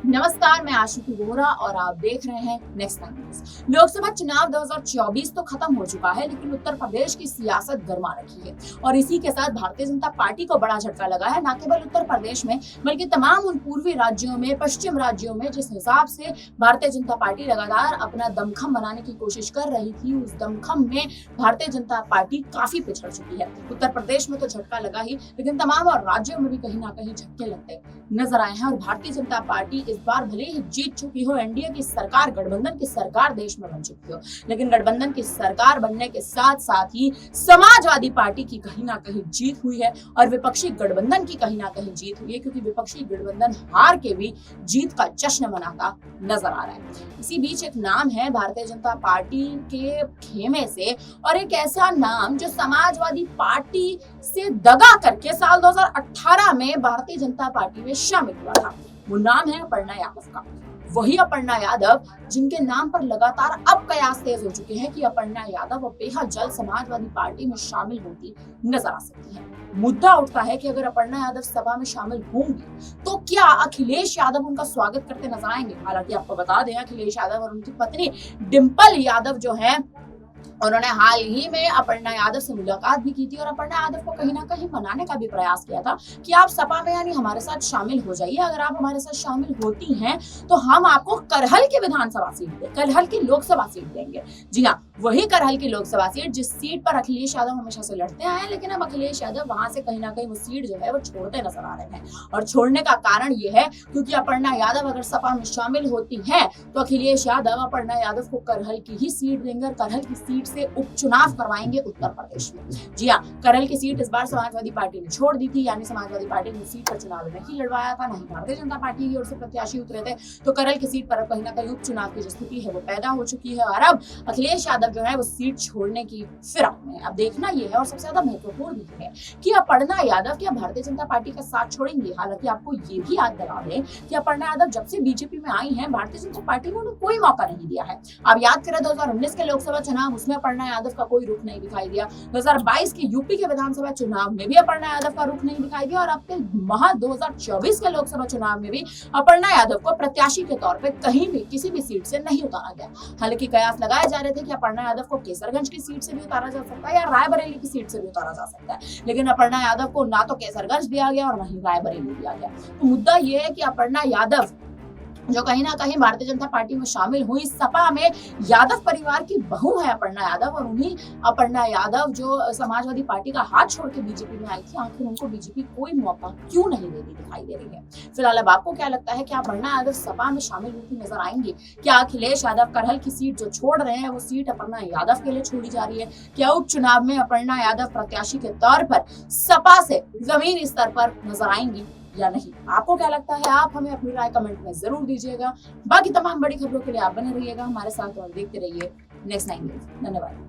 नमस्कार, मैं आशिकी वोहरा और आप देख रहे हैं नेक्स्ट टाइम न्यूज। लोकसभा चुनाव 2024 तो खत्म हो चुका है, लेकिन उत्तर प्रदेश की सियासत गर्मा रखी है और इसी के साथ भारतीय जनता पार्टी को बड़ा झटका लगा है। न केवल उत्तर प्रदेश में बल्कि तमाम उन पूर्वी राज्यों में, पश्चिम राज्यों में जिस हिसाब से भारतीय जनता पार्टी लगातार अपना दमखम बनाने की कोशिश कर रही थी, उस दमखम में भारतीय जनता पार्टी काफी पिछड़ चुकी है। उत्तर प्रदेश में तो झटका लगा ही, लेकिन तमाम और राज्यों में भी कहीं ना कहीं झटके लगते नजर आए हैं। और भारतीय जनता पार्टी इस बार भले ही जीत चुकी हो, एनडीए की सरकार, गठबंधन की सरकार देश में बन चुकी हो, लेकिन गठबंधन की सरकार बनने के साथ साथ ही समाजवादी पार्टी की कहीं ना कहीं जीत हुई है और विपक्षी गठबंधन की कहीं ना कहीं जीत हुई है, क्योंकि विपक्षी गठबंधन हार के भी जीत का जश्न मनाता नजर आ रहा है। इसी बीच एक नाम है भारतीय जनता पार्टी के खेमे से, और एक ऐसा नाम जो समाजवादी पार्टी से दगा करके साल 2018 में भारतीय जनता पार्टी में शामिल हुआ था। वो नाम है अपर्णा यादव का। वही अपर्णा यादव जिनके नाम पर लगातार अब कयास तेज हो चुके हैं कि अपर्णा यादव अब बेहद जल्द समाजवादी पार्टी में शामिल होती नजर आ सकती है। मुद्दा उठता है कि अगर अपर्णा यादव सभा में शामिल होंगी तो क्या अखिलेश यादव उनका स्वागत करते नजर आएंगे। हालांकि आपको बता दें, अखिलेश यादव और उनकी पत्नी डिंपल यादव जो है, उन्होंने हाल ही में अपर्णा यादव से मुलाकात भी की थी और अपर्णा यादव को कहीं ना कहीं मनाने का भी प्रयास किया था कि आप सपा में यानी हमारे साथ शामिल हो जाइए। अगर आप हमारे साथ शामिल होती हैं तो हम आपको करहल की विधानसभा सीट देंगे, करहल की लोकसभा सीट देंगे। जी हाँ, वही करहल की लोकसभा सीट जिस सीट पर अखिलेश यादव हमेशा से लड़ते आए हैं, लेकिन अब अखिलेश यादव वहां से कहीं ना कहीं वो सीट जो है वो छोड़ते नजर आ रहे हैं। और छोड़ने का कारण ये है क्योंकि अपर्णा यादव अगर सपा में शामिल होती है तो अखिलेश यादव अपर्णा यादव को करहल की ही सीट देंगे और करहल की सीट से उपचुनाव करवाएंगे उत्तर प्रदेश में। जी हाँ, करहल की सीट इस बार समाजवादी पार्टी ने छोड़ दी थी, यानी समाजवादी पार्टी ने सीट पर चुनाव नहीं लड़वाया था, नहीं भारतीय जनता पार्टी की ओर से प्रत्याशी उतरे थे, तो करहल की सीट पर कहीं ना कहीं उपचुनाव की जो स्थिति है वो पैदा हो चुकी है और अब अखिलेश यादव जो है वो सीट छोड़ने की फिराक में। अब देखना यह है और सबसे ज्यादा महत्वपूर्ण भी है कि अपर्णा यादव क्या भारतीय जनता पार्टी का साथ छोड़ेंगे। हालांकि आपको ये भी याद दिला दें कि अपर्णा यादव जब से बीजेपी में आई है, भारतीय जनता पार्टी ने उन्हें कोई मौका नहीं दिया है। आप याद करें 2019 के लोकसभा चुनाव, उसमें अपर्णा यादव का कोई रुख नहीं दिखाई दिया। 2022 के यूपी के विधानसभा चुनाव में भी अपर्णा यादव का रुख नहीं दिखाई दिया और अब के 2024 के लोकसभा चुनाव में भी अपर्णा यादव को प्रत्याशी के तौर पे कहीं भी किसी भी सीट से नहीं उतारा गया। हालांकि कयास लगाए जा रहे थे कि अपर्णा यादव को केसरगंज की सीट से भी उतारा जा सकता है या रायबरेली की सीट से भी उतारा जा सकता है, लेकिन अपर्णा यादव को ना तो केसरगंज दिया गया और ना ही रायबरेली दिया गया। तो मुद्दा यह है कि अपर्णा यादव जो कहीं ना कहीं भारतीय जनता पार्टी में शामिल हुई, सपा में यादव परिवार की बहू है अपर्णा यादव, और उन्हीं अपर्णा यादव जो समाजवादी पार्टी का हाथ छोड़ के बीजेपी में आई थी, आखिर उनको बीजेपी कोई मौका क्यों नहीं देती दिखाई दे रही है। फिलहाल अब आपको क्या लगता है कि अपर्णा यादव सपा में शामिल होती नजर आएंगी? क्या अखिलेश यादव करहल की सीट जो छोड़ रहे हैं वो सीट अपर्णा यादव के लिए छोड़ी जा रही है? क्या उपचुनाव में अपर्णा यादव प्रत्याशी के तौर पर सपा से जमीनी स्तर पर नजर आएंगी या नहीं? आपको क्या लगता है? आप हमें अपनी राय कमेंट में जरूर दीजिएगा। बाकी तमाम बड़ी खबरों के लिए आप बने रहिएगा हमारे साथ और देखते रहिए नेक्स्ट 9 न्यूज। धन्यवाद।